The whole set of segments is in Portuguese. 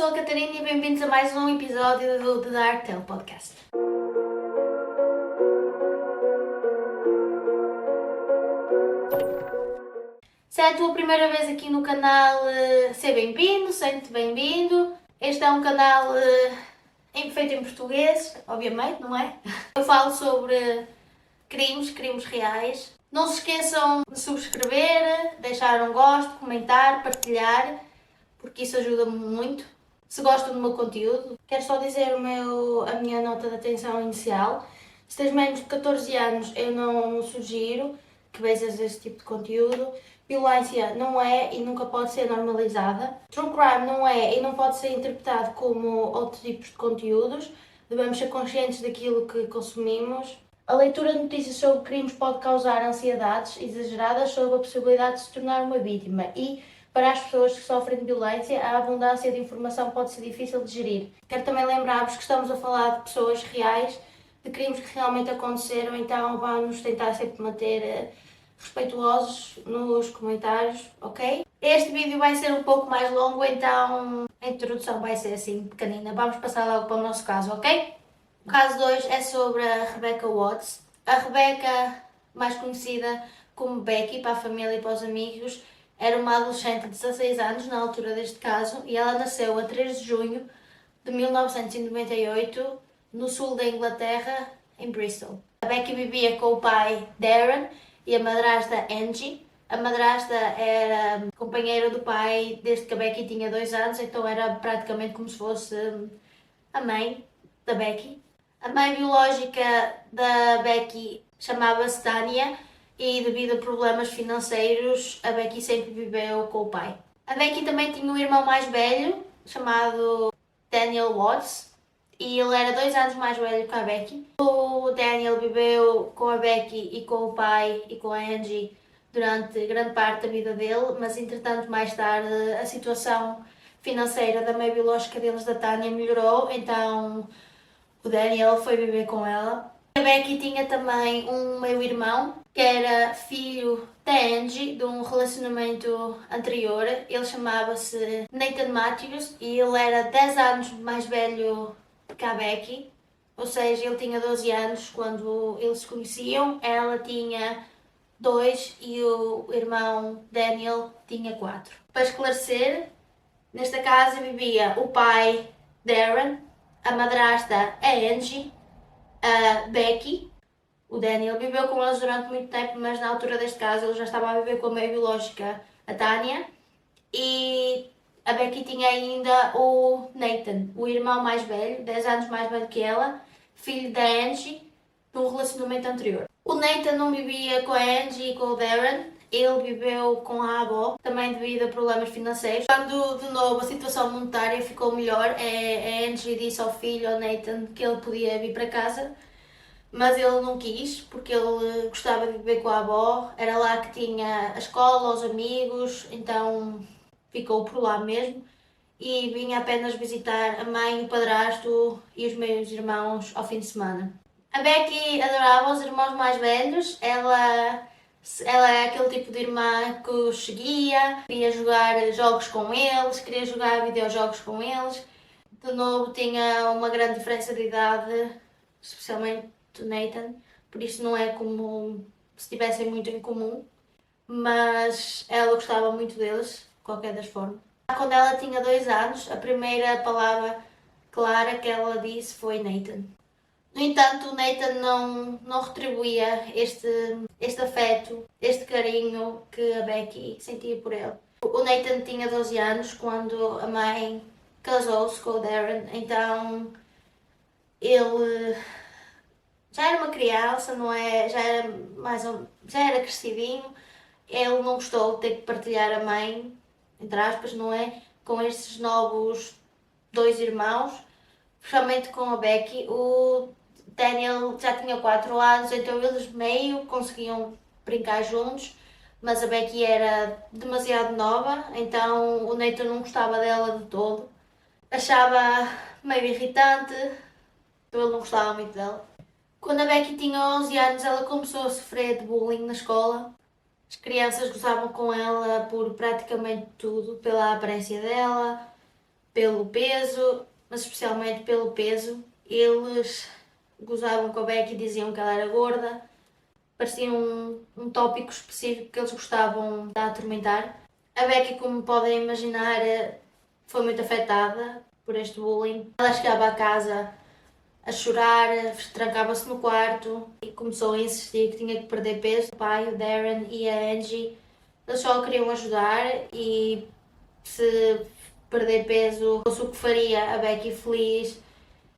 sou a Catarina e bem-vindos a mais um episódio do The Dark Tale Podcast. Se é a tua primeira vez aqui no canal, seja bem-vindo, sente-te bem-vindo. Este é um canal feito em português, obviamente, não é? Eu falo sobre crimes reais. Não se esqueçam de subscrever, deixar um gosto, comentar, partilhar, porque isso ajuda-me muito. Se gostam do meu conteúdo, quero só dizer a minha nota de atenção inicial. Se tens menos de 14 anos, eu não sugiro que vejas este tipo de conteúdo. Violência não é e nunca pode ser normalizada. True crime não é e não pode ser interpretado como outros tipos de conteúdos. Devemos ser conscientes daquilo que consumimos. A leitura de notícias sobre crimes pode causar ansiedades exageradas sobre a possibilidade de se tornar uma vítima e, para as pessoas que sofrem de violência, a abundância de informação pode ser difícil de gerir. Quero também lembrar-vos que estamos a falar de pessoas reais, de crimes que realmente aconteceram, então vamos tentar sempre manter respeituosos nos comentários, ok? Este vídeo vai ser um pouco mais longo, então a introdução vai ser assim pequenina. Vamos passar logo para o nosso caso, ok? O caso 2 é sobre a Rebecca Watts. A Rebecca, mais conhecida como Becky para a família e para os amigos, era uma adolescente de 16 anos na altura deste caso e ela nasceu a 3 de junho de 1998 no sul da Inglaterra, em Bristol. A Becky vivia com o pai Darren e a madrasta Angie. A madrasta era companheira do pai desde que a Becky tinha 2 anos, então era praticamente como se fosse a mãe da Becky. A mãe biológica da Becky chamava-se Tanya e, devido a problemas financeiros, a Becky sempre viveu com o pai. A Becky também tinha um irmão mais velho, chamado Daniel Watts, e ele era 2 anos mais velho que a Becky. O Daniel viveu com a Becky e com o pai e com a Angie durante grande parte da vida dele, mas entretanto mais tarde a situação financeira da mãe biológica deles, da Tanya, melhorou, então o Daniel foi viver com ela. A Becky tinha também um meio-irmão, que era filho da Angie, de um relacionamento anterior. Ele chamava-se Nathan Matthews e ele era 10 anos mais velho que a Becky. Ou seja, ele tinha 12 anos quando eles se conheciam, ela tinha 2 e o irmão Daniel tinha 4. Para esclarecer, nesta casa vivia o pai Darren, a madrasta a Angie, a Becky. O Daniel viveu com eles durante muito tempo, mas na altura deste caso ele já estava a viver com a mãe biológica, a Tanya, e a Becky tinha ainda o Nathan, o irmão mais velho, 10 anos mais velho que ela, filho da Angie, de um relacionamento anterior. O Nathan não vivia com a Angie e com o Darren, ele viveu com a avó, também devido a problemas financeiros. Quando de novo a situação monetária ficou melhor, a Angie disse ao filho, ao Nathan, que ele podia vir para casa, mas ele não quis, porque ele gostava de viver com a avó, era lá que tinha a escola, os amigos, então ficou por lá mesmo e vinha apenas visitar a mãe, o padrasto e os meus irmãos ao fim de semana. A Becky adorava os irmãos mais velhos, ela é aquele tipo de irmã que os seguia, queria jogar jogos com eles, queria jogar videojogos com eles. De novo, tinha uma grande diferença de idade, especialmente do Nathan, por isso não é como se tivessem muito em comum, mas ela gostava muito deles, de qualquer das formas. Quando ela tinha 2 anos, a primeira palavra clara que ela disse foi Nathan. No entanto, o Nathan não retribuía este afeto, este carinho que a Becky sentia por ele. O Nathan tinha 12 anos quando a mãe casou-se com o Darren, então ele já era uma criança, não é? Já era crescidinho. Ele não gostou de ter que partilhar a mãe, entre aspas, não é? Com estes novos 2 irmãos, especialmente com a Becky. O Daniel já tinha 4 anos, então eles meio conseguiam brincar juntos, mas a Becky era demasiado nova, então o Nathan não gostava dela de todo. Achava meio irritante, então ele não gostava muito dela. Quando a Becky tinha 11 anos, ela começou a sofrer de bullying na escola. As crianças gozavam com ela por praticamente tudo, pela aparência dela, pelo peso, mas especialmente pelo peso. Eles gozavam com a Becky e diziam que ela era gorda. Parecia um tópico específico que eles gostavam de atormentar. A Becky, como podem imaginar, foi muito afetada por este bullying. Ela chegava a casa a chorar, trancava-se no quarto e começou a insistir que tinha que perder peso. O pai, o Darren e a Angie, eles só queriam ajudar e se perder peso fosse o que faria a Becky feliz.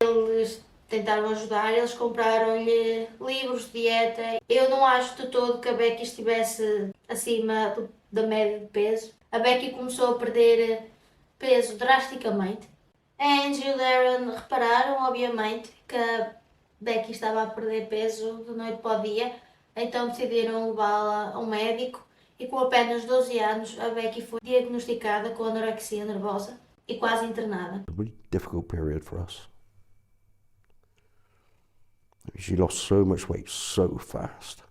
Eles tentaram ajudar, eles compraram-lhe livros de dieta. Eu não acho de todo que a Becky estivesse acima da média de peso. A Becky começou a perder peso drasticamente. A Angie e o Darren repararam, obviamente, que a Becky estava a perder peso de noite para o dia, então decidiram levá-la a um médico e com apenas 12 anos a Becky foi diagnosticada com anorexia nervosa e quase internada. A really difficult period for us. She lost so much weight so fast.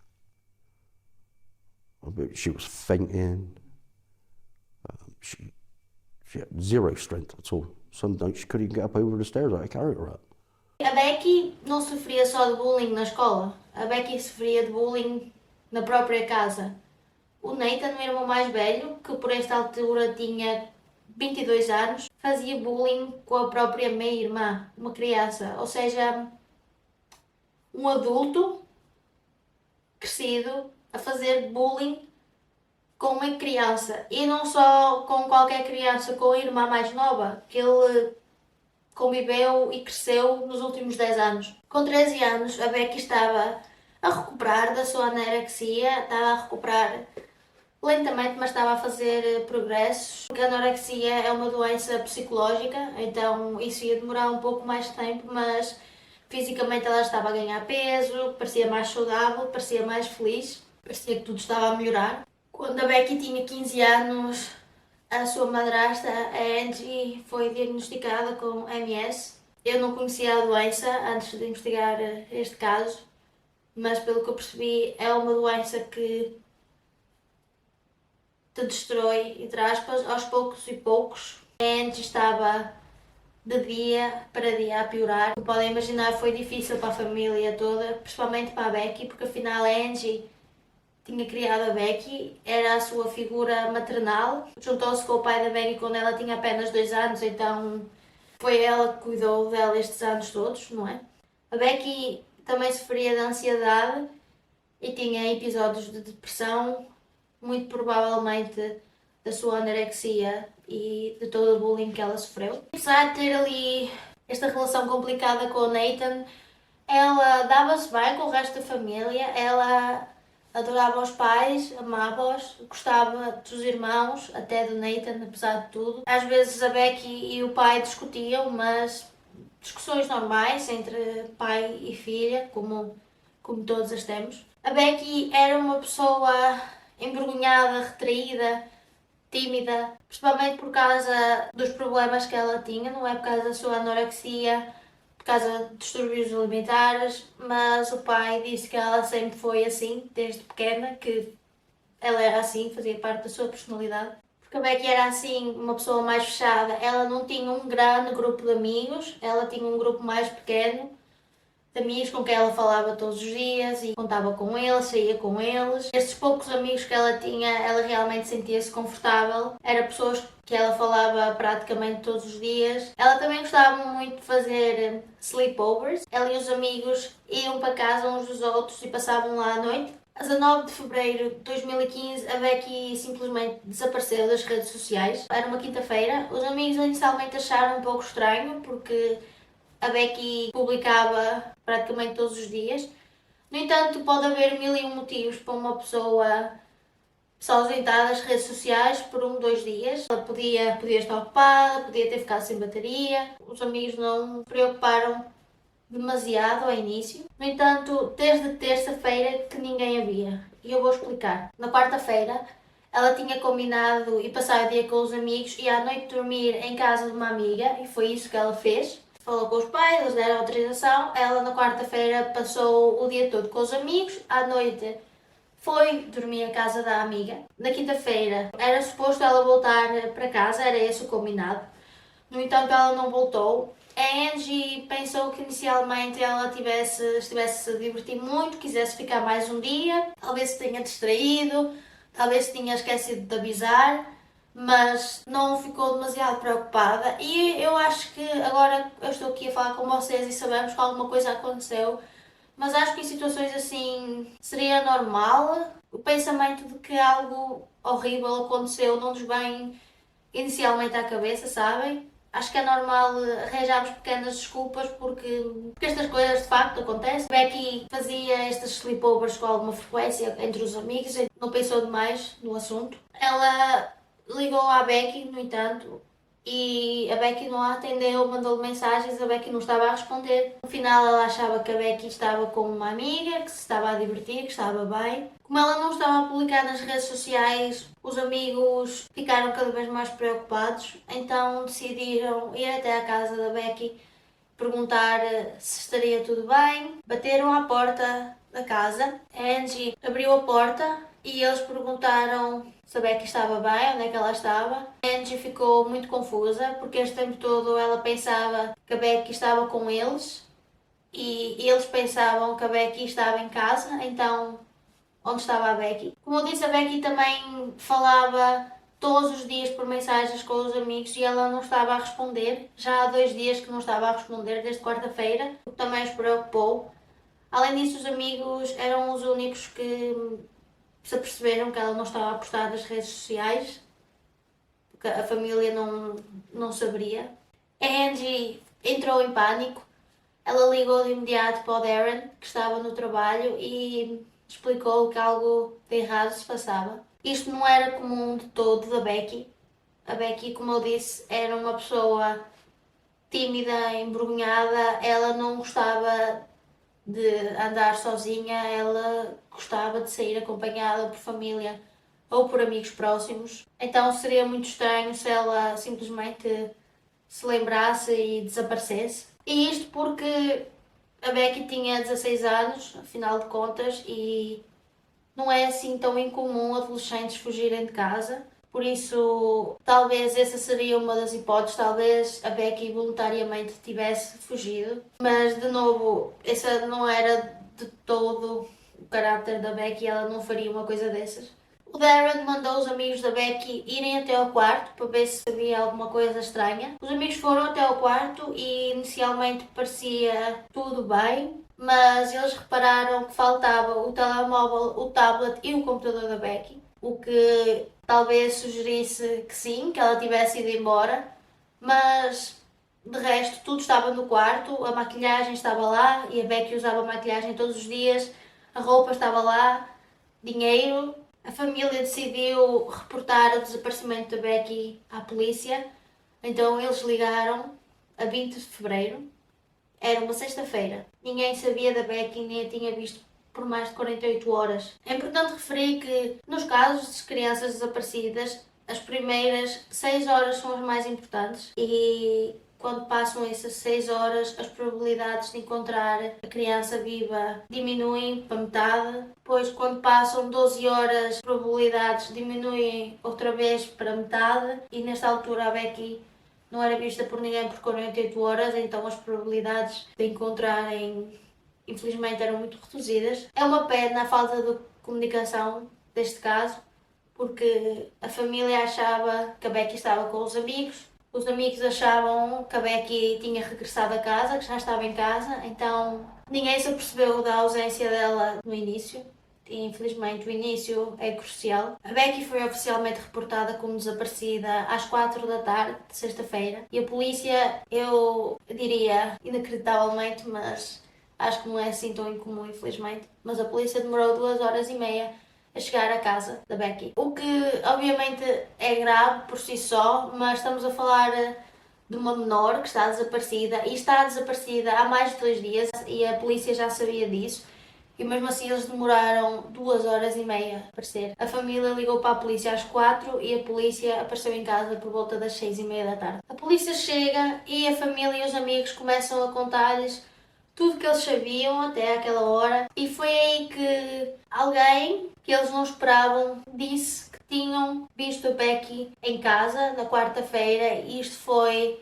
She was fainting. She had zero strength at all. Some nights she couldn't even get up over the stairs I carried her up. A Becky não sofria só de bullying na escola, a Becky sofria de bullying na própria casa. O Nathan, o irmão mais velho, que por esta altura tinha 22 anos, fazia bullying com a própria meia-irmã, uma criança, ou seja, um adulto crescido a fazer bullying com uma criança. E não só com qualquer criança, com a irmã mais nova, que ele conviveu e cresceu nos últimos 10 anos. Com 13 anos, a Becky estava a recuperar da sua anorexia, estava a recuperar lentamente, mas estava a fazer progressos. Porque a anorexia é uma doença psicológica, então isso ia demorar um pouco mais de tempo, mas fisicamente ela estava a ganhar peso, parecia mais saudável, parecia mais feliz, parecia que tudo estava a melhorar. Quando a Becky tinha 15 anos, a sua madrasta, a Angie, foi diagnosticada com MS. Eu não conhecia a doença antes de investigar este caso, mas pelo que eu percebi é uma doença que te destrói, entre aspas, aos poucos e poucos. A Angie estava de dia para dia a piorar. Como podem imaginar, foi difícil para a família toda, principalmente para a Becky, porque afinal a Angie tinha criado a Becky, era a sua figura maternal. Juntou-se com o pai da Becky quando ela tinha apenas 2 anos, então foi ela que cuidou dela estes anos todos, não é? A Becky também sofria de ansiedade e tinha episódios de depressão, muito provavelmente da sua anorexia e de todo o bullying que ela sofreu. Apesar de ter ali esta relação complicada com o Nathan, ela dava-se bem com o resto da família, ela adorava os pais, amava-os, gostava dos irmãos, até do Nathan, apesar de tudo. Às vezes a Becky e o pai discutiam, mas discussões normais entre pai e filha, como todas as temos. A Becky era uma pessoa envergonhada, retraída, tímida, principalmente por causa dos problemas que ela tinha, não é por causa da sua anorexia, por causa de distúrbios alimentares, mas o pai disse que ela sempre foi assim, desde pequena, que ela era assim, fazia parte da sua personalidade. Porque a Becky era assim, uma pessoa mais fechada, ela não tinha um grande grupo de amigos, ela tinha um grupo mais pequeno, de amigos com quem ela falava todos os dias e contava com eles, saía com eles. Estes poucos amigos que ela tinha, ela realmente sentia-se confortável. Eram pessoas que ela falava praticamente todos os dias. Ela também gostava muito de fazer sleepovers. Ela e os amigos iam para casa uns dos outros e passavam lá à noite. A 19 de fevereiro de 2015, a Becky simplesmente desapareceu das redes sociais. Era uma quinta-feira. Os amigos inicialmente acharam um pouco estranho porque a Becky publicava praticamente todos os dias. No entanto, pode haver 1001 motivos para uma pessoa se ausentar das redes sociais por 2 dias. Ela podia estar ocupada, podia ter ficado sem bateria. Os amigos não se preocuparam demasiado ao início. No entanto, desde terça-feira que ninguém a via. E eu vou explicar. Na quarta-feira, ela tinha combinado ir passar o dia com os amigos e à noite dormir em casa de uma amiga, e foi isso que ela fez. Falou com os pais, eles deram autorização. Ela na quarta-feira passou o dia todo com os amigos. À noite foi dormir à casa da amiga. Na quinta-feira era suposto ela voltar para casa, era esse o combinado. No entanto, ela não voltou. A Angie pensou que inicialmente ela estivesse a se divertir muito, quisesse ficar mais um dia, talvez se tenha distraído, talvez se tinha esquecido de avisar, mas não ficou demasiado preocupada. E eu acho que agora eu estou aqui a falar com vocês e sabemos que alguma coisa aconteceu, mas acho que em situações assim seria normal. O pensamento de que algo horrível aconteceu não nos vem inicialmente à cabeça, sabem? Acho que é normal arranjarmos pequenas desculpas porque estas coisas de facto acontecem. Becky fazia estes sleepovers com alguma frequência entre os amigos e não pensou demais no assunto. Ela ligou à Becky, no entanto, e a Becky não a atendeu, mandou-lhe mensagens, a Becky não estava a responder. No final ela achava que a Becky estava com uma amiga, que se estava a divertir, que estava bem. Como ela não estava a publicar nas redes sociais, os amigos ficaram cada vez mais preocupados, então decidiram ir até à casa da Becky perguntar se estaria tudo bem. Bateram à porta da casa, a Angie abriu a porta e eles perguntaram se a Becky estava bem, onde é que ela estava. A Angie ficou muito confusa porque este tempo todo ela pensava que a Becky estava com eles e eles pensavam que a Becky estava em casa, então onde estava a Becky? Como eu disse, a Becky também falava todos os dias por mensagens com os amigos e ela não estava a responder. Já há 2 dias que não estava a responder, desde quarta-feira, o que também os preocupou. Além disso, os amigos eram os únicos que se aperceberam que ela não estava a postar nas redes sociais, porque a família não saberia. A Angie entrou em pânico. Ela ligou de imediato para o Darren, que estava no trabalho, e explicou que algo de errado se passava. Isto não era comum de todo da Becky. A Becky, como eu disse, era uma pessoa tímida, envergonhada, ela não gostava de andar sozinha, ela gostava de sair acompanhada por família ou por amigos próximos. Então seria muito estranho se ela simplesmente se lembrasse e desaparecesse. E isto porque a Becky tinha 16 anos, afinal de contas, e não é assim tão incomum adolescentes fugirem de casa. Por isso, talvez essa seria uma das hipóteses, talvez a Becky voluntariamente tivesse fugido. Mas, de novo, essa não era de todo o caráter da Becky, ela não faria uma coisa dessas. O Darren mandou os amigos da Becky irem até ao quarto para ver se havia alguma coisa estranha. Os amigos foram até ao quarto e inicialmente parecia tudo bem, mas eles repararam que faltava o telemóvel, o tablet e o computador da Becky, o que talvez sugerisse que sim, que ela tivesse ido embora, mas de resto tudo estava no quarto, a maquilhagem estava lá e a Becky usava maquilhagem todos os dias, a roupa estava lá, dinheiro. A família decidiu reportar o desaparecimento da Becky à polícia, então eles ligaram a 20 de fevereiro. Era uma sexta-feira. Ninguém sabia da Becky nem a tinha visto por mais de 48 horas. É importante referir que, nos casos de crianças desaparecidas, as primeiras 6 horas são as mais importantes e quando passam essas 6 horas, as probabilidades de encontrar a criança viva diminuem para metade. Depois, quando passam 12 horas, as probabilidades diminuem outra vez para metade. E nesta altura, a Becky não era vista por ninguém por 48 horas, então as probabilidades de encontrarem, infelizmente, eram muito reduzidas. É uma pena a falta de comunicação deste caso, porque a família achava que a Becky estava com os amigos achavam que a Becky tinha regressado a casa, que já estava em casa, então ninguém se apercebeu da ausência dela no início. E infelizmente o início é crucial. A Becky foi oficialmente reportada como desaparecida às 4 da tarde de sexta-feira e a polícia, eu diria inacreditavelmente, mas acho que não é assim tão incomum, infelizmente, mas a polícia demorou 2 horas e meia a chegar à casa da Becky. O que obviamente é grave por si só, mas estamos a falar de uma menor que está desaparecida e está desaparecida há mais de 2 dias e a polícia já sabia disso. E mesmo assim eles demoraram 2 horas e meia a aparecer. A família ligou para a polícia às 4 e a polícia apareceu em casa por volta das 6h30 da tarde. A polícia chega e a família e os amigos começam a contar-lhes tudo que eles sabiam até àquela hora. E foi aí que alguém que eles não esperavam disse que tinham visto a Becky em casa na quarta-feira e isto foi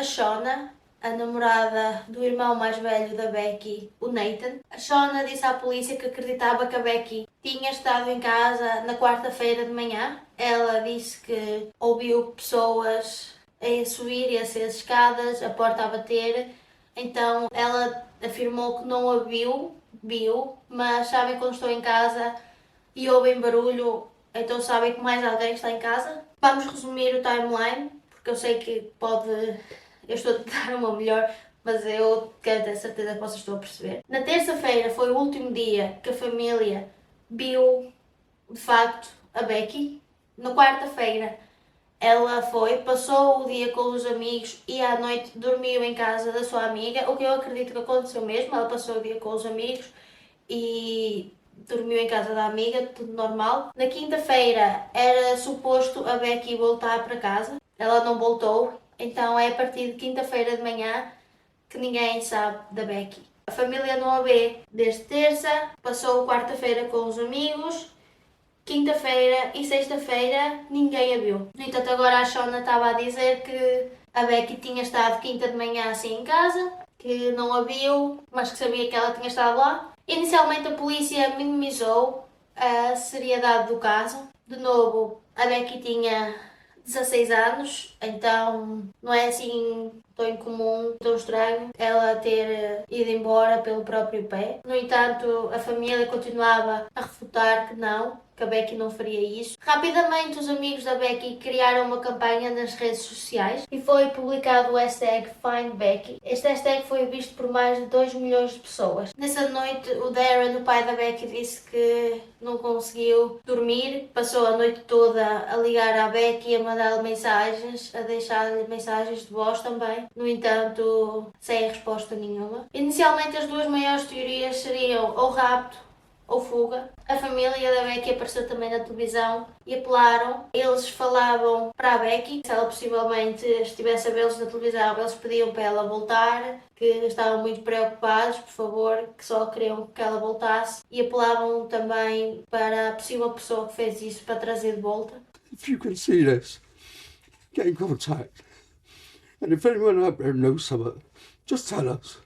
a Shona, a namorada do irmão mais velho da Becky, o Nathan. A Shona disse à polícia que acreditava que a Becky tinha estado em casa na quarta-feira de manhã. Ela disse que ouviu pessoas a subir e a descer as escadas, a porta a bater. Então ela afirmou que não a viu, mas sabem quando estou em casa e ouvem barulho, então sabem que mais alguém está em casa. Vamos resumir o timeline, porque eu sei que eu estou a tentar o meu melhor, mas eu quero ter certeza que vocês estão a perceber. Na terça-feira foi o último dia que a família viu, de facto, a Becky. Na quarta-feira ela passou o dia com os amigos e à noite dormiu em casa da sua amiga, o que eu acredito que aconteceu mesmo. Ela passou o dia com os amigos e dormiu em casa da amiga, tudo normal. Na quinta-feira era suposto a Becky voltar para casa, ela não voltou, então é a partir de quinta-feira de manhã que ninguém sabe da Becky. A família não a vê desde terça, passou quarta-feira com os amigos, quinta-feira e sexta-feira ninguém a viu. No entanto, agora a Shona estava a dizer que a Becky tinha estado quinta de manhã assim em casa, que não a viu, mas que sabia que ela tinha estado lá. Inicialmente a polícia minimizou a seriedade do caso. De novo, a Becky tinha 16 anos, então não é assim tão incomum, tão estranho ela ter ido embora pelo próprio pé. No entanto, a família continuava a refutar que não, que a Becky não faria isso. Rapidamente os amigos da Becky criaram uma campanha nas redes sociais e foi publicado o hashtag FindBecky. Este hashtag foi visto por mais de 2 milhões de pessoas. Nessa noite o Darren, o pai da Becky, disse que não conseguiu dormir, passou a noite toda a ligar à Becky, a mandar-lhe mensagens, a deixar-lhe mensagens de voz também. No entanto, sem resposta nenhuma. Inicialmente as duas maiores teorias seriam ou rapto ou fuga. A família da Becky apareceu também na televisão e apelaram. Eles falavam para a Becky, se ela possivelmente estivesse a vê-los na televisão, eles pediam para ela voltar, que estavam muito preocupados, por favor, que só queriam que ela voltasse, e apelavam também para a possível pessoa que fez isso para trazer de volta. If you can see this, get in contact. And if anyone out there knows something, just tell us.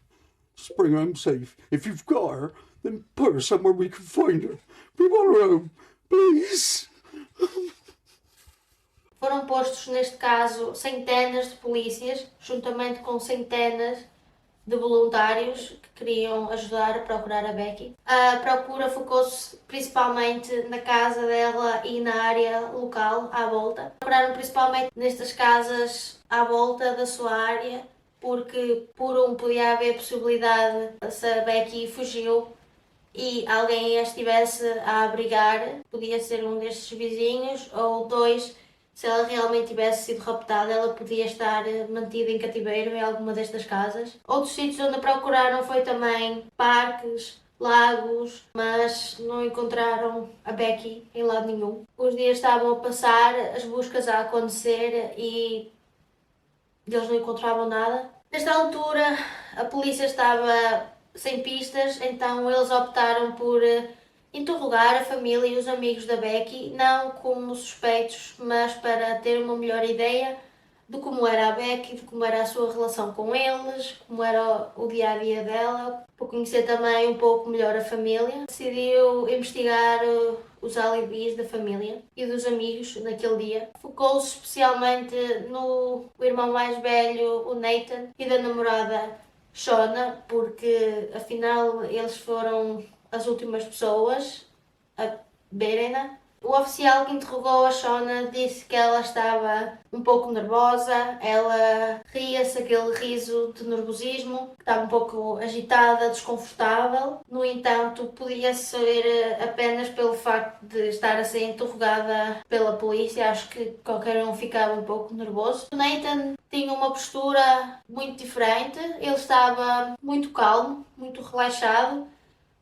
Just bring her home safe. If you've got her, then put her somewhere we can find her. We want her home, please. Foram postos, neste caso, centenas de polícias, juntamente com centenas de voluntários que queriam ajudar a procurar a Becky. A procura focou-se principalmente na casa dela e na área local à volta. Procuraram principalmente nestas casas à volta da sua área, porque por podia haver possibilidade, se a Becky fugiu e alguém a estivesse a abrigar, podia ser um destes vizinhos, ou dois, se ela realmente tivesse sido raptada, ela podia estar mantida em cativeiro em alguma destas casas. Outros sítios onde a procuraram foi também parques, lagos, mas não encontraram a Becky em lado nenhum. Os dias estavam a passar, as buscas a acontecer e eles não encontravam nada. Nesta altura, a polícia estava sem pistas, então eles optaram por interrogar a família e os amigos da Becky, não como suspeitos, mas para ter uma melhor ideia de como era a Becky, de como era a sua relação com eles, como era o dia-a-dia dela, para conhecer também um pouco melhor a família. Decidiu investigar os alibis da família e dos amigos naquele dia. Focou-se especialmente no irmão mais velho, o Nathan, e da namorada Shona, porque afinal eles foram as últimas pessoas a verem-na. O oficial que interrogou a Shona disse que ela estava um pouco nervosa, ela ria-se aquele riso de nervosismo, que estava um pouco agitada, desconfortável. No entanto, podia ser apenas pelo facto de estar a ser interrogada pela polícia. Acho que qualquer um ficava um pouco nervoso. O Nathan tinha uma postura muito diferente, ele estava muito calmo, muito relaxado,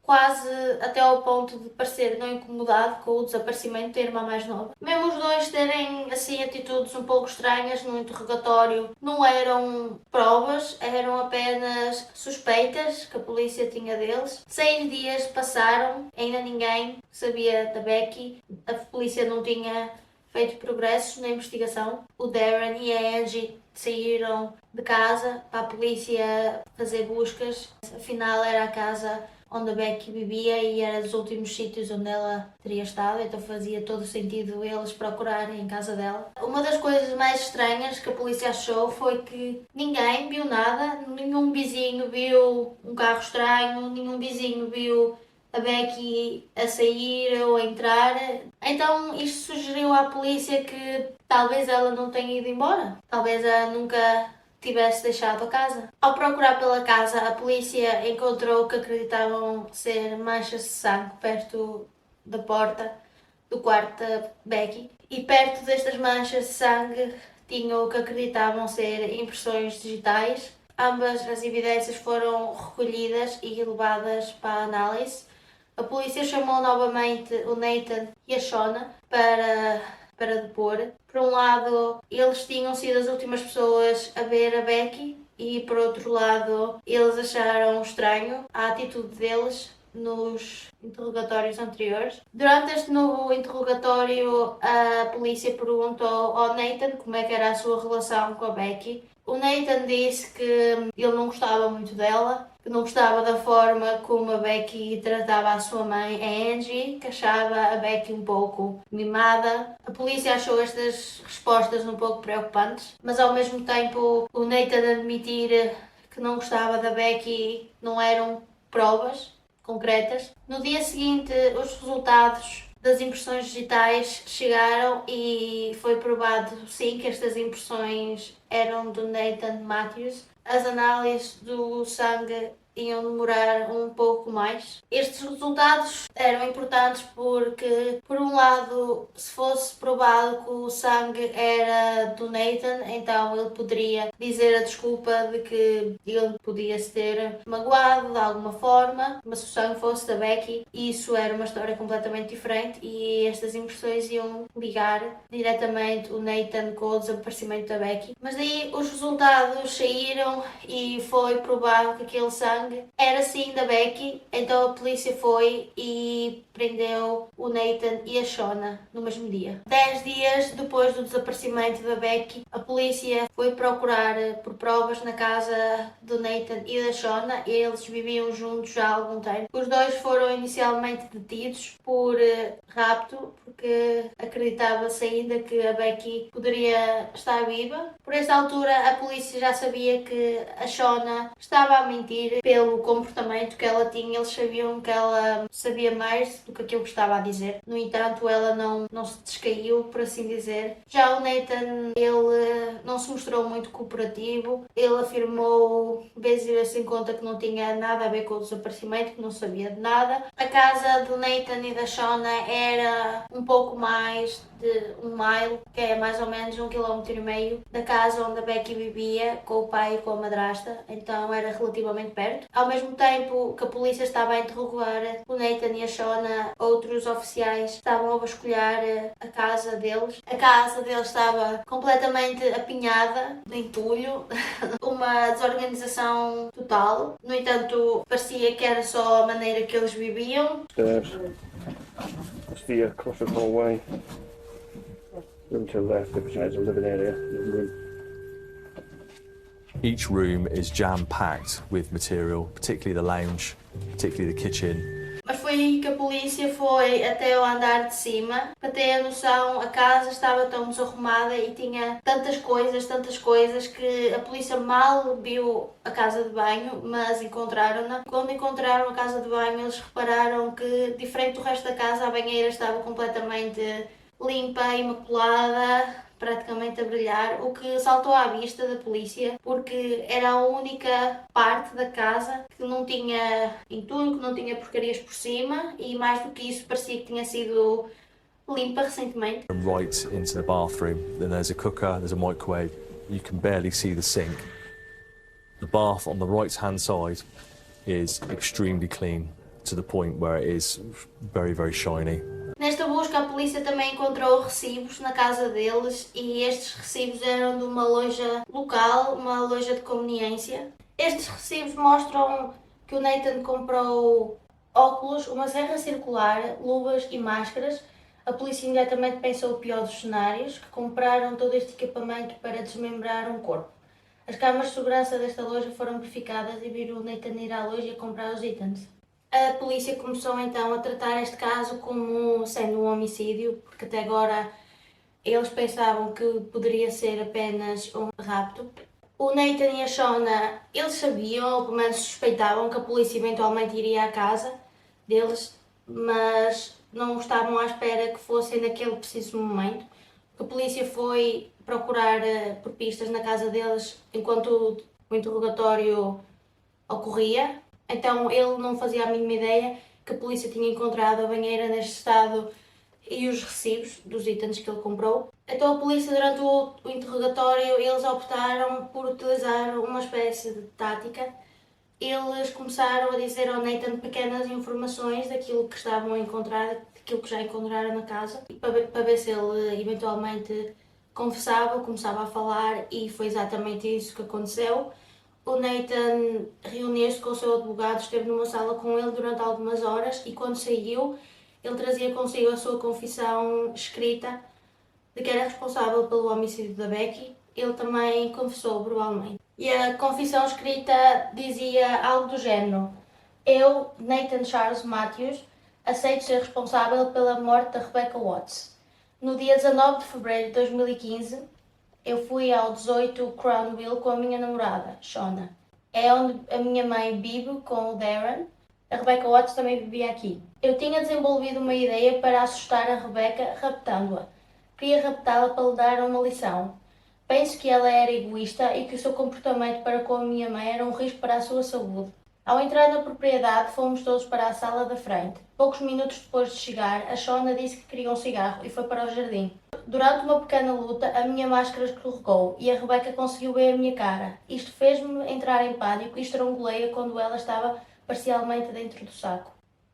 quase até ao ponto de parecer não incomodado com o desaparecimento da irmã mais nova. Mesmo os dois terem assim atitudes um pouco estranhas no interrogatório, não eram provas, eram apenas suspeitas que a polícia tinha deles. 6 dias passaram, ainda ninguém sabia da Becky, a polícia não tinha feito progressos na investigação. O Darren e a Angie saíram de casa para a polícia fazer buscas. Afinal, era a casa onde a Becky vivia e era dos últimos sítios onde ela teria estado, então fazia todo o sentido eles procurarem em casa dela. Uma das coisas mais estranhas que a polícia achou foi que ninguém viu nada, nenhum vizinho viu um carro estranho, nenhum vizinho viu a Becky a sair ou a entrar. Então isto sugeriu à polícia que talvez ela não tenha ido embora, talvez ela nunca tivesse deixado a casa. Ao procurar pela casa, a polícia encontrou o que acreditavam ser manchas de sangue perto da porta do quarto da Becky. E perto destas manchas de sangue tinham o que acreditavam ser impressões digitais. Ambas as evidências foram recolhidas e levadas para a análise. A polícia chamou novamente o Nathan e a Shona para depor. Por um lado, eles tinham sido as últimas pessoas a ver a Becky e, por outro lado, eles acharam estranho a atitude deles nos interrogatórios anteriores. Durante este novo interrogatório, a polícia perguntou ao Nathan como é que era a sua relação com a Becky. O Nathan disse que ele não gostava muito dela, que não gostava da forma como a Becky tratava a sua mãe, a Angie, que achava a Becky um pouco mimada. A polícia achou estas respostas um pouco preocupantes, mas ao mesmo tempo o Nathan admitir que não gostava da Becky não eram provas concretas. No dia seguinte, os resultados das impressões digitais chegaram e foi provado sim que estas impressões eram do Nathan Matthews. As análises do sangue iam demorar um pouco mais. Estes resultados eram importantes porque, por um lado, se fosse provado que o sangue era do Nathan, então ele poderia dizer a desculpa de que ele podia se ter magoado de alguma forma, mas se o sangue fosse da Becky, isso era uma história completamente diferente e estas impressões iam ligar diretamente o Nathan com o desaparecimento da Becky. Mas daí os resultados saíram e foi provado que aquele sangue era sim da Becky, então a polícia foi e prendeu o Nathan e a Shona no mesmo dia. 10 dias depois do desaparecimento da Becky, a polícia foi procurar por provas na casa do Nathan e da Shona. Eles viviam juntos já há algum tempo. Os dois foram inicialmente detidos por rapto, porque acreditava-se ainda que a Becky poderia estar viva. Por esta altura, a polícia já sabia que a Shona estava a mentir pelo comportamento que ela tinha. Eles sabiam que ela sabia mais do que aquilo que estava a dizer. No entanto, ela não se descaiu, por assim dizer. Já o Nathan, ele não se mostrou muito cooperativo. Ele afirmou, vezes e vezes em conta, que não tinha nada a ver com o desaparecimento, que não sabia de nada. A casa do Nathan e da Shona era um pouco mais de 1 mile, que é mais ou menos 1,5 km da casa onde a Becky vivia com o pai e com a madrasta, então era relativamente perto. Ao mesmo tempo que a polícia estava a interrogar o Nathan e a Shona, outros oficiais estavam a vasculhar a casa deles. A casa deles estava completamente apinhada de entulho, uma desorganização total. No entanto, parecia que era só a maneira que eles viviam. It's the Coffin Hallway. Room to the left, which is a living area. Each room is jam-packed with material, particularly the lounge, particularly the kitchen. Mas foi aí que a polícia foi até ao andar de cima. Para ter a noção, a casa estava tão desarrumada e tinha tantas coisas que a polícia mal viu a casa de banho, mas encontraram-na. Quando encontraram a casa de banho, eles repararam que, diferente do resto da casa, a banheira estava completamente limpa, imaculada, praticamente a brilhar, o que saltou à vista da polícia, porque era a única parte da casa que não tinha entulho, que não tinha porcarias por cima, e mais do que isso, parecia que tinha sido limpa recentemente. Right into the bathroom, then there's a cooker, there's a microwave, you can barely see the sink. The bath on the right-hand side is extremely clean, to the point where it is very, very shiny. Nesta busca, a polícia também encontrou recibos na casa deles e estes recibos eram de uma loja local, uma loja de conveniência. Estes recibos mostram que o Nathan comprou óculos, uma serra circular, luvas e máscaras A polícia imediatamente pensou o pior dos cenários, que compraram todo este equipamento para desmembrar um corpo. As câmaras de segurança desta loja foram verificadas e viram o Nathan ir à loja e comprar os itens. A polícia começou então a tratar este caso como sendo um homicídio, porque até agora eles pensavam que poderia ser apenas um rapto. O Nathan e a Shona, eles sabiam, ou pelo menos suspeitavam, que a polícia eventualmente iria à casa deles, mas não estavam à espera que fossem naquele preciso momento. A polícia foi procurar por pistas na casa deles enquanto o interrogatório ocorria. Então ele não fazia a mínima ideia que a polícia tinha encontrado a banheira neste estado e os recibos dos itens que ele comprou. Então a polícia, durante o interrogatório, eles optaram por utilizar uma espécie de tática. Eles começaram a dizer ao Nathan pequenas informações daquilo que estavam a encontrar, daquilo que já encontraram na casa, para ver se ele eventualmente confessava, começava a falar, e foi exatamente isso que aconteceu. O Nathan reuniu-se com o seu advogado, esteve numa sala com ele durante algumas horas e quando saiu, ele trazia consigo a sua confissão escrita de que era responsável pelo homicídio da Becky. Ele também confessou verbalmente. E a confissão escrita dizia algo do género: eu, Nathan Charles Matthews, aceito ser responsável pela morte da Rebecca Watts. No dia 19 de fevereiro de 2015, eu fui ao 18 Crownville com a minha namorada, Shona. É onde a minha mãe vive com o Darren. A Rebecca Watts também vivia aqui. Eu tinha desenvolvido uma ideia para assustar a Rebecca raptando-a. Queria raptá-la para lhe dar uma lição. Penso que ela era egoísta e que o seu comportamento para com a minha mãe era um risco para a sua saúde. Ao entrar na propriedade, fomos todos para a sala da frente. Poucos minutos depois de chegar, a Shona disse que queria um cigarro e foi para o jardim. Durante uma pequena luta, a minha máscara escorregou e a Rebecca conseguiu ver a minha cara. Isto fez-me entrar em pânico e estrangulei-a quando ela estava parcialmente dentro do saco.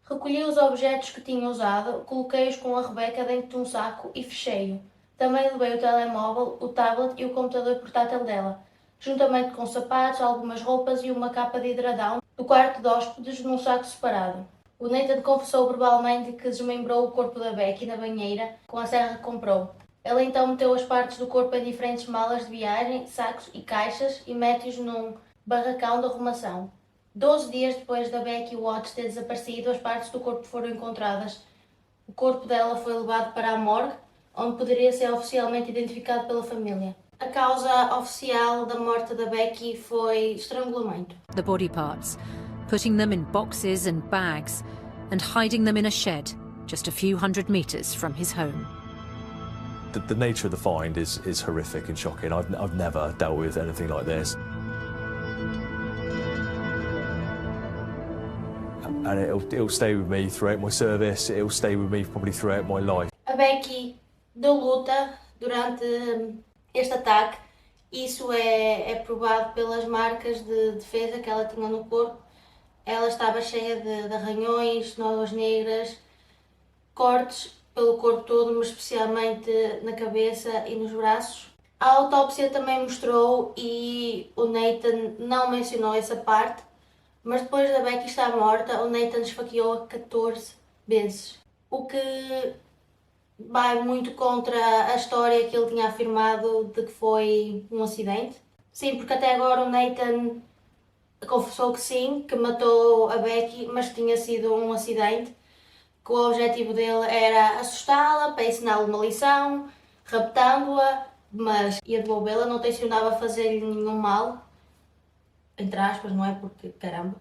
Recolhi os objetos que tinha usado, coloquei-os com a Rebecca dentro de um saco e fechei-o. Também levei o telemóvel, o tablet e o computador portátil dela, juntamente com sapatos, algumas roupas e uma capa de hidradão do quarto de hóspedes num saco separado. O Nathan confessou verbalmente que desmembrou o corpo da Becky na banheira com a serra que comprou. Ele então meteu as partes do corpo em diferentes malas de viagem, sacos e caixas e mete-os num barracão de arrumação. 12 dias depois da Becky Watts ter desaparecido, as partes do corpo foram encontradas. O corpo dela foi levado para a morgue, onde poderia ser oficialmente identificado pela família. A causa oficial da morte da Becky foi estrangulamento. The body parts, putting them in boxes and bags and hiding them in a shed just a few hundred meters from his home. The nature of the find is horrific and shocking. I've never dealt with anything like this. And it'll stay with me throughout my service. It'll stay with me probably throughout my life. A Becky deu luta durante este ataque. Isso é provado pelas marcas de defesa que ela tinha no corpo. Ela estava cheia de arranhões, nódoas negras, cortes pelo corpo todo, mas especialmente na cabeça e nos braços. A autópsia também mostrou, e o Nathan não mencionou essa parte, mas depois da Becky estar morta, o Nathan esfaqueou-a 14 vezes. O que vai muito contra a história que ele tinha afirmado de que foi um acidente. Sim, porque até agora o Nathan confessou que sim, que matou a Becky, mas que tinha sido um acidente, que o objetivo dele era assustá-la, para ensiná-la uma lição, raptando-a, mas ia devolvê-la, não tencionava fazer-lhe nenhum mal, entre aspas, não é? Porque, caramba.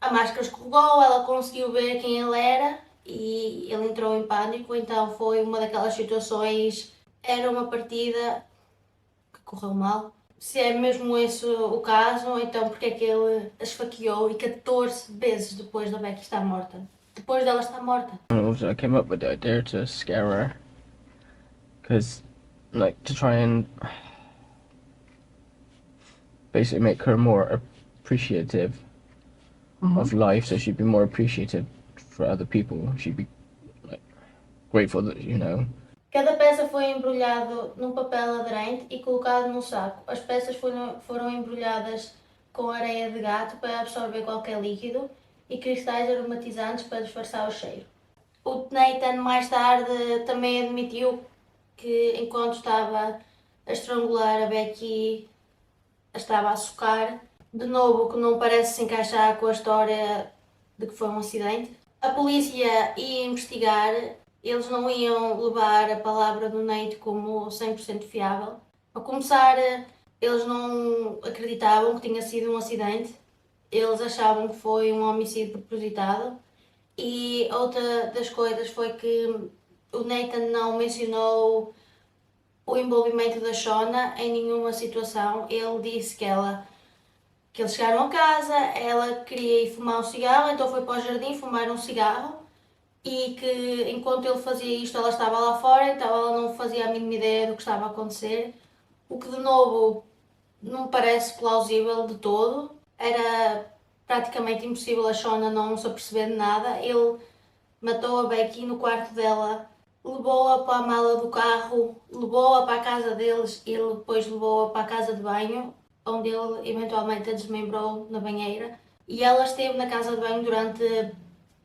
A máscara escorregou, ela conseguiu ver quem ele era e ele entrou em pânico, então foi uma daquelas situações, era uma partida que correu mal. Se é mesmo esse o caso, então porque é que ele a esfaqueou, e 14 vezes depois da Becky estar morta? Depois dela estar morta. I came up with the idea to scare her, because, like, to try and basically make her more appreciative of life, so she'd be more appreciative for other people. She'd be, like, grateful that, you know. Cada peça foi embrulhada num papel aderente e colocado num saco. As peças foram embrulhadas com areia de gato para absorver qualquer líquido e cristais aromatizantes para disfarçar o cheiro. O Nathan mais tarde também admitiu que enquanto estava a estrangular a Becky, a estava a socar. De novo, o que não parece se encaixar com a história de que foi um acidente. A polícia ia investigar, eles não iam levar a palavra do Nate como 100% fiável. A começar, eles não acreditavam que tinha sido um acidente, eles achavam que foi um homicídio propositado. E outra das coisas foi que o Nathan não mencionou o envolvimento da Shona em nenhuma situação. Ele disse que eles chegaram a casa, ela queria ir fumar um cigarro, então foi para o jardim fumar um cigarro e que enquanto ele fazia isto ela estava lá fora, então ela não fazia a mínima ideia do que estava a acontecer, o que de novo não me parece plausível de todo. Era praticamente impossível a Shona não se aperceber de nada. Ele matou a Becky no quarto dela, levou-a para a mala do carro, levou-a para a casa deles e ele depois levou-a para a casa de banho, onde ele eventualmente a desmembrou na banheira. E ela esteve na casa de banho durante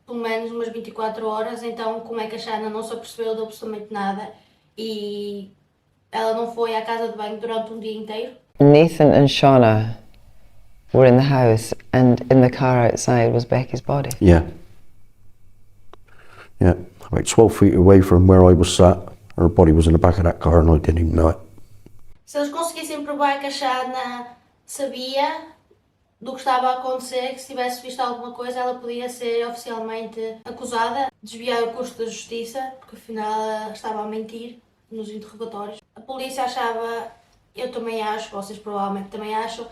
pelo menos umas 24 horas, então como é que a Shana não se apercebeu de absolutamente nada e ela não foi à casa de banho durante um dia inteiro? Nathan and Shauna were in the house, and in the car outside was Becky's body. Yeah. Yeah, about 12 feet away from where I was sat, her body was in the back of that car and I didn't even know it. Se eles conseguissem provar que a Shana sabia do que estava a acontecer, que se tivesse visto alguma coisa, ela podia ser oficialmente acusada de desviar o curso da justiça, porque afinal ela estava a mentir nos interrogatórios. A polícia achava, eu também acho, vocês provavelmente também acham,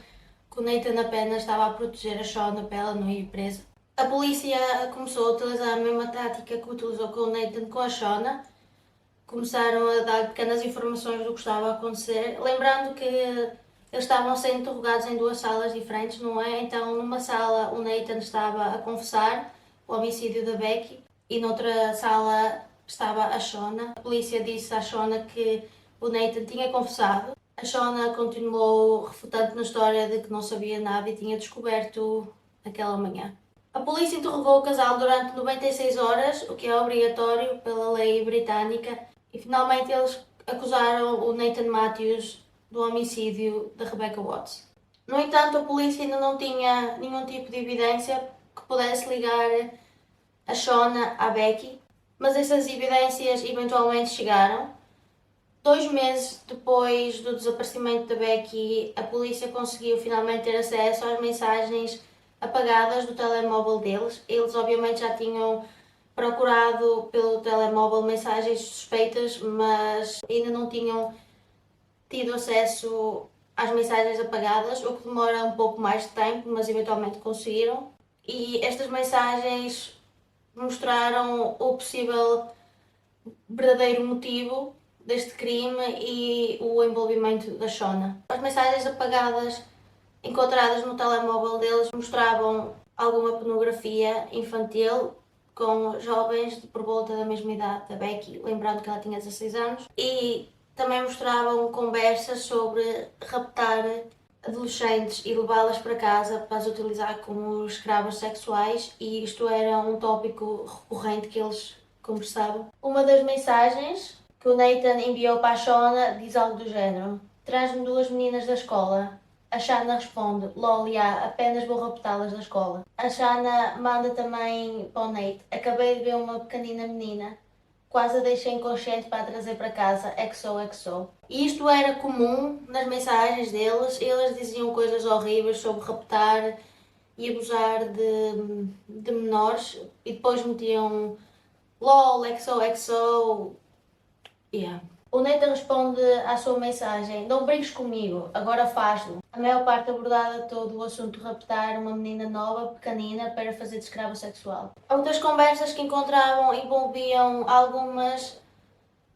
que o Nathan apenas estava a proteger a Shona para ela não ir presa. A polícia começou a utilizar a mesma tática que utilizou com o Nathan com a Shona. Começaram a dar pequenas informações do que estava a acontecer, lembrando que eles estavam a ser interrogados em duas salas diferentes, não é? Então, numa sala o Nathan estava a confessar o homicídio da Becky e noutra sala estava a Shona. A polícia disse à Shona que o Nathan tinha confessado. A Shona continuou refutando na história de que não sabia nada e tinha descoberto naquela manhã. A polícia interrogou o casal durante 96 horas, o que é obrigatório pela lei britânica, e finalmente eles acusaram o Nathan Matthews do homicídio da Rebecca Watts. No entanto, a polícia ainda não tinha nenhum tipo de evidência que pudesse ligar a Shona à Becky, mas essas evidências eventualmente chegaram. 2 meses depois do desaparecimento da Becky, a polícia conseguiu finalmente ter acesso às mensagens apagadas do telemóvel deles. Eles obviamente já tinham procurado pelo telemóvel mensagens suspeitas, mas ainda não tinham tido acesso às mensagens apagadas, o que demora um pouco mais de tempo, mas eventualmente conseguiram. E estas mensagens mostraram o possível verdadeiro motivo deste crime e o envolvimento da Shona. As mensagens apagadas encontradas no telemóvel deles mostravam alguma pornografia infantil com jovens de por volta da mesma idade da Becky, lembrando que ela tinha 16 anos, e também mostravam conversas sobre raptar adolescentes e levá-las para casa para as utilizar como escravas sexuais, e isto era um tópico recorrente que eles conversavam. Uma das mensagens que o Nathan enviou para a Shona diz algo do género: traz-me 2 meninas da escola. A Shana responde: lol, apenas vou raptá-las da escola. A Shana manda também para o Nate: acabei de ver uma pequenina menina, quase a deixei inconsciente para a trazer para casa, XOXO. E isto era comum nas mensagens deles, eles diziam coisas horríveis sobre raptar e abusar de menores, e depois metiam lol, XOXO, yeah. O Nathan responde à sua mensagem: não brinques comigo, agora faz-lo. A maior parte abordada todo o assunto de raptar uma menina nova, pequenina, para fazer de escrava sexual. Outras conversas que encontravam envolviam algumas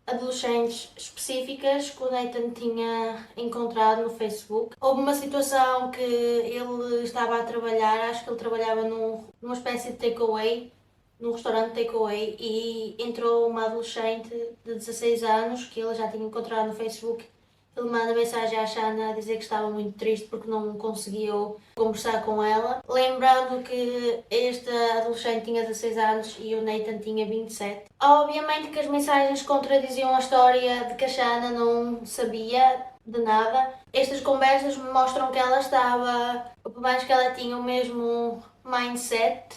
adolescentes específicas que o Nathan tinha encontrado no Facebook. Houve uma situação que ele estava a trabalhar, acho que ele trabalhava numa espécie de takeaway, num restaurante takeaway, e entrou uma adolescente de 16 anos que ele já tinha encontrado no Facebook Ele manda mensagem à Shanna a dizer que estava muito triste porque não conseguiu conversar com ela. Lembrando que este adolescente tinha 16 anos e o Nathan tinha 27. Obviamente que as mensagens contradiziam a história de que a Shanna não sabia de nada. Estas conversas mostram que ela estava, ou pelo menos que ela tinha o mesmo mindset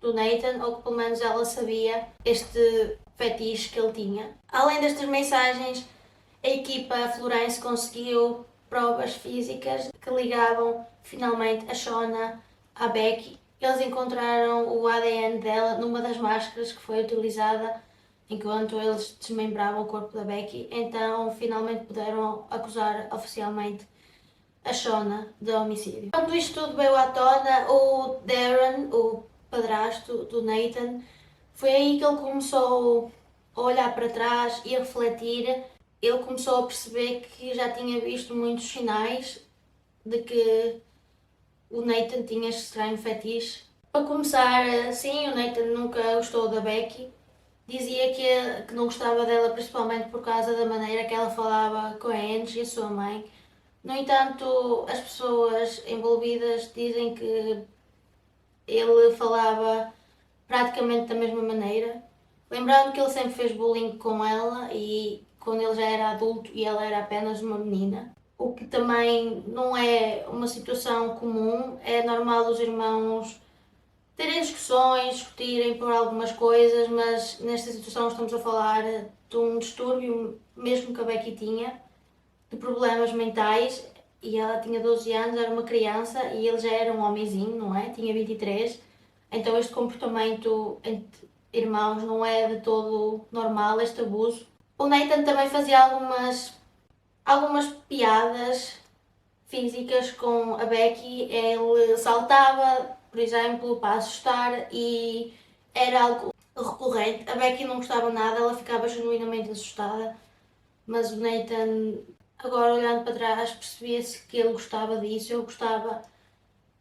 do Nathan, ou que pelo menos ela sabia este fetiche que ele tinha. Além destas mensagens, a equipa Florence conseguiu provas físicas que ligavam finalmente a Shauna à Becky. Eles encontraram o ADN dela numa das máscaras que foi utilizada enquanto eles desmembravam o corpo da Becky. Então finalmente puderam acusar oficialmente a Shauna de homicídio. Quando isto tudo veio à tona, o Darren, o padrasto do Nathan, foi aí que ele começou a olhar para trás e a refletir. Ele começou a perceber que já tinha visto muitos sinais de que o Nathan tinha este estranho fetiche. Para começar, sim, o Nathan nunca gostou da Becky. Dizia que não gostava dela principalmente por causa da maneira que ela falava com a Angie, a sua mãe. No entanto, as pessoas envolvidas dizem que ele falava praticamente da mesma maneira. Lembrando que ele sempre fez bullying com ela e quando ele já era adulto e ela era apenas uma menina. O que também não é uma situação comum, é normal os irmãos terem discussões, discutirem por algumas coisas, mas nesta situação estamos a falar de um distúrbio, mesmo que a Becky tinha, de problemas mentais, e ela tinha 12 anos, era uma criança e ele já era um homenzinho, não é? Tinha 23, então este comportamento entre irmãos não é de todo normal, este abuso. O Nathan também fazia algumas piadas físicas com a Becky. Ele saltava, por exemplo, para assustar e era algo recorrente. A Becky não gostava nada, ela ficava genuinamente assustada, mas o Nathan, agora olhando para trás, percebia-se que ele gostava disso, ele gostava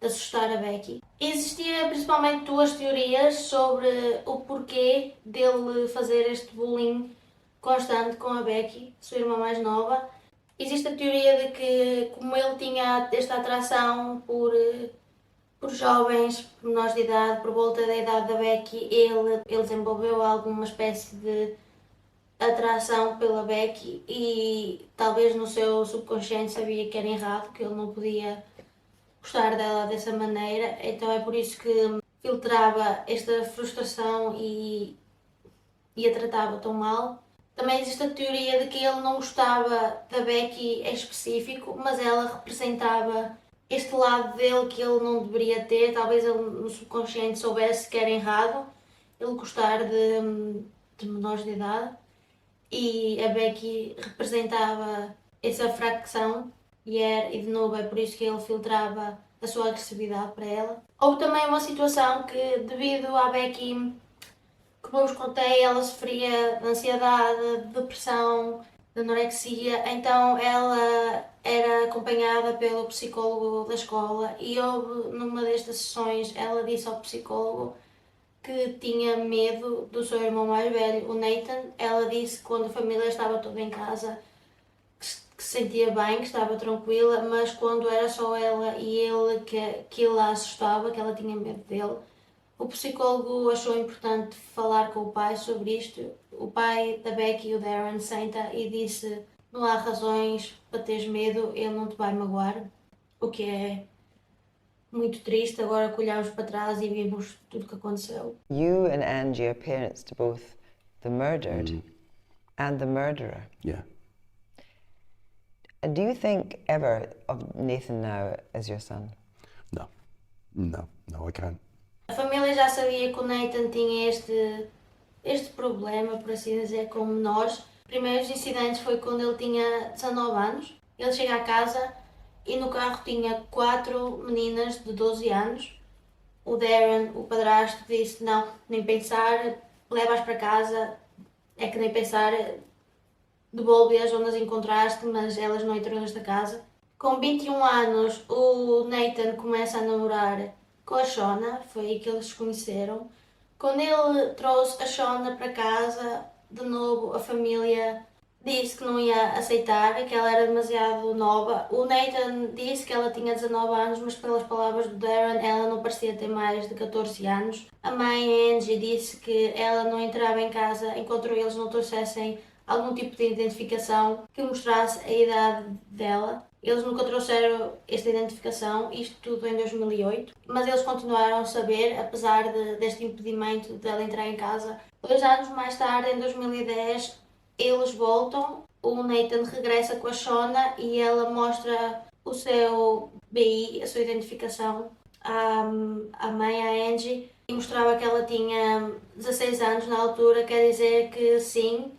de assustar a Becky. Existia principalmente duas teorias sobre o porquê dele fazer este bullying constante com a Becky, sua irmã mais nova. Existe a teoria de que, como ele tinha esta atração por jovens menores de idade, por volta da idade da Becky, ele desenvolveu alguma espécie de atração pela Becky e talvez no seu subconsciente sabia que era errado, que ele não podia gostar dela dessa maneira, então é por isso que filtrava esta frustração e a tratava tão mal. Também existe a teoria de que ele não gostava da Becky em específico, mas ela representava este lado dele que ele não deveria ter. Talvez ele no subconsciente soubesse que era errado ele gostar de menores de idade, e a Becky representava essa fracção e de novo é por isso que ele filtrava a sua agressividade para ela. Houve também uma situação que, devido à Becky, como eu vos contei, ela sofria de ansiedade, de depressão, de anorexia, então ela era acompanhada pelo psicólogo da escola e houve, numa destas sessões, ela disse ao psicólogo que tinha medo do seu irmão mais velho, o Nathan. Ela disse que quando a família estava toda em casa que se sentia bem, que estava tranquila, mas quando era só ela e ele que ele a assustava, que ela tinha medo dele. O psicólogo achou importante falar com o pai sobre isto. O pai da Becky, o Darren, senta e disse: não há razões para teres medo, ele não te vai magoar. O que é muito triste agora que olhamos para trás e vimos tudo o que aconteceu. You and Angie are parents to both the murdered and the murderer. Yeah. And do you think ever of Nathan now as your son? No. No, I can't. A família já sabia que o Nathan tinha este problema, por assim dizer, com menores. Os primeiros incidentes foi quando ele tinha 19 anos. Ele chega à casa e no carro tinha 4 meninas de 12 anos. O Darren, o padrasto, disse: não, nem pensar, leva-as para casa, é que nem pensar, devolve-as onde as encontraste, mas elas não entram nesta casa. Com 21 anos, o Nathan começa a namorar com a Shauna, foi aí que eles se conheceram. Quando ele trouxe a Shauna para casa, de novo a família disse que não ia aceitar, que ela era demasiado nova. O Nathan disse que ela tinha 19 anos, mas pelas palavras do Darren, ela não parecia ter mais de 14 anos. A mãe, Angie, disse que ela não entrava em casa enquanto eles não trouxessem algum tipo de identificação que mostrasse a idade dela. Eles nunca trouxeram esta identificação, isto tudo em 2008, mas eles continuaram a saber, apesar deste impedimento dela entrar em casa. 2 anos mais tarde, em 2010, eles voltam, o Nathan regressa com a Shona e ela mostra o seu BI, a sua identificação, à mãe, à Angie, e mostrava que ela tinha 16 anos na altura, quer dizer que sim.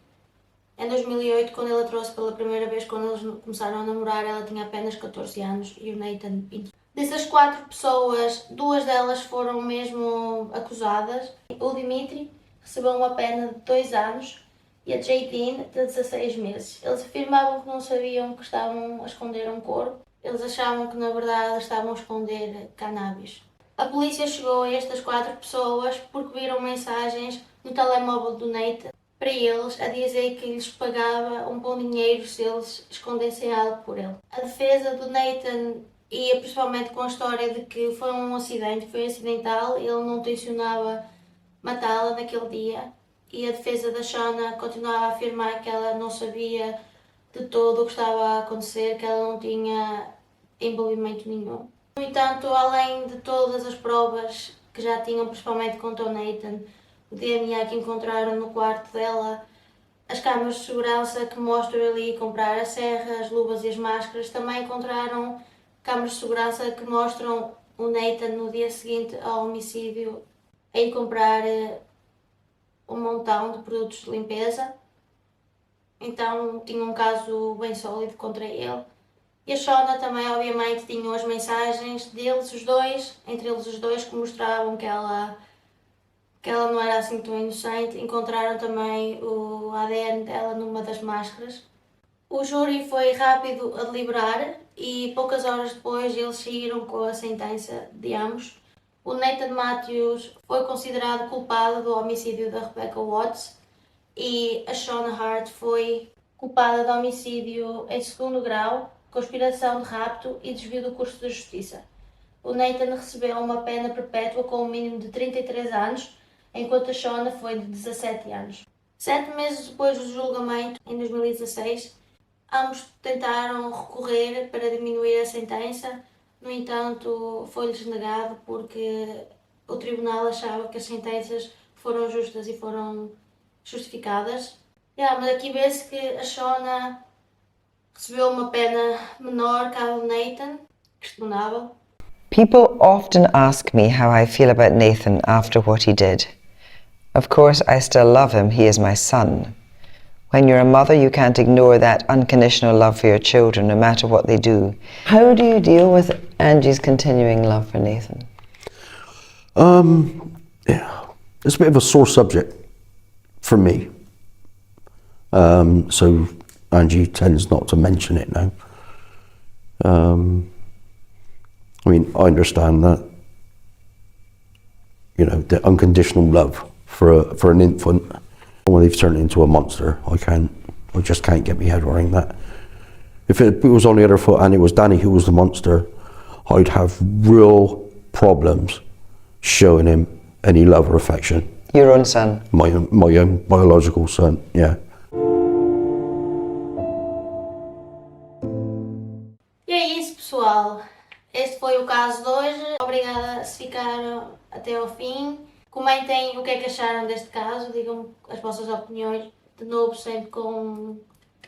Em 2008, quando ela trouxe pela primeira vez, quando eles começaram a namorar, ela tinha apenas 14 anos e o Nathan 20. Dessas 4 pessoas, 2 delas foram mesmo acusadas. O Dimitri recebeu uma pena de 2 anos e a Jadine de 16 meses. Eles afirmavam que não sabiam que estavam a esconder um corpo. Eles achavam que na verdade estavam a esconder cannabis. A polícia chegou a estas 4 pessoas porque viram mensagens no telemóvel do Nathan para eles a dizer que lhes pagava um bom dinheiro se eles escondessem algo por ele. A defesa do Nathan ia principalmente com a história de que foi um acidente, foi acidental, ele não tencionava matá-la naquele dia, e a defesa da Shona continuava a afirmar que ela não sabia de todo o que estava a acontecer, que ela não tinha envolvimento nenhum. No entanto, além de todas as provas que já tinham, principalmente contra o Nathan, o DNA que encontraram no quarto dela, as câmaras de segurança que mostram ele comprar a serra, as luvas e as máscaras, também encontraram câmaras de segurança que mostram o Nathan no dia seguinte ao homicídio a ir comprar um montão de produtos de limpeza. Então tinha um caso bem sólido contra ele. E a Shona também, obviamente, tinham as mensagens deles, os dois, entre eles os dois, que mostravam que ela não era assim tão inocente. Encontraram também o ADN dela numa das máscaras. O júri foi rápido a deliberar e poucas horas depois eles seguiram com a sentença de ambos. O Nathan Matthews foi considerado culpado do homicídio da Rebecca Watts e a Shona Hart foi culpada de homicídio em 2º grau, conspiração de rapto e desvio do curso da justiça. O Nathan recebeu uma pena perpétua com um mínimo de 33 anos, enquanto a Shona foi de 17 anos. 7 meses depois do julgamento, em 2016, ambos tentaram recorrer para diminuir a sentença. No entanto, foi-lhes negado porque o tribunal achava que as sentenças foram justas e foram justificadas. Mas aqui vê-se que a Shona recebeu uma pena menor que a do Nathan, questionável. People often ask me how I feel about Nathan after what he did. Of course, I still love him. He is my son. When you're a mother, you can't ignore that unconditional love for your children, no matter what they do. How do you deal with Angie's continuing love for Nathan? Yeah, it's a bit of a sore subject for me. So Angie tends not to mention it now. I mean, I understand that, you know, the unconditional love for an infant, when they've turned into a monster, I just can't get my head around that. If it was on the other foot and it was Danny who was the monster, I'd have real problems showing him any love or affection. Your own son? My own biological son, yeah. E é isso, pessoal. Este foi o caso de hoje. Obrigada se ficaram até ao fim. Comentem o que é que acharam deste caso, digam as vossas opiniões, de novo sempre com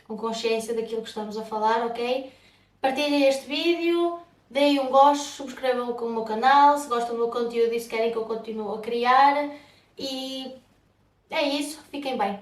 consciência daquilo que estamos a falar, ok? Partilhem este vídeo, deem um gosto, subscrevam o meu canal, se gostam do meu conteúdo e se querem que eu continue a criar. E é isso, fiquem bem.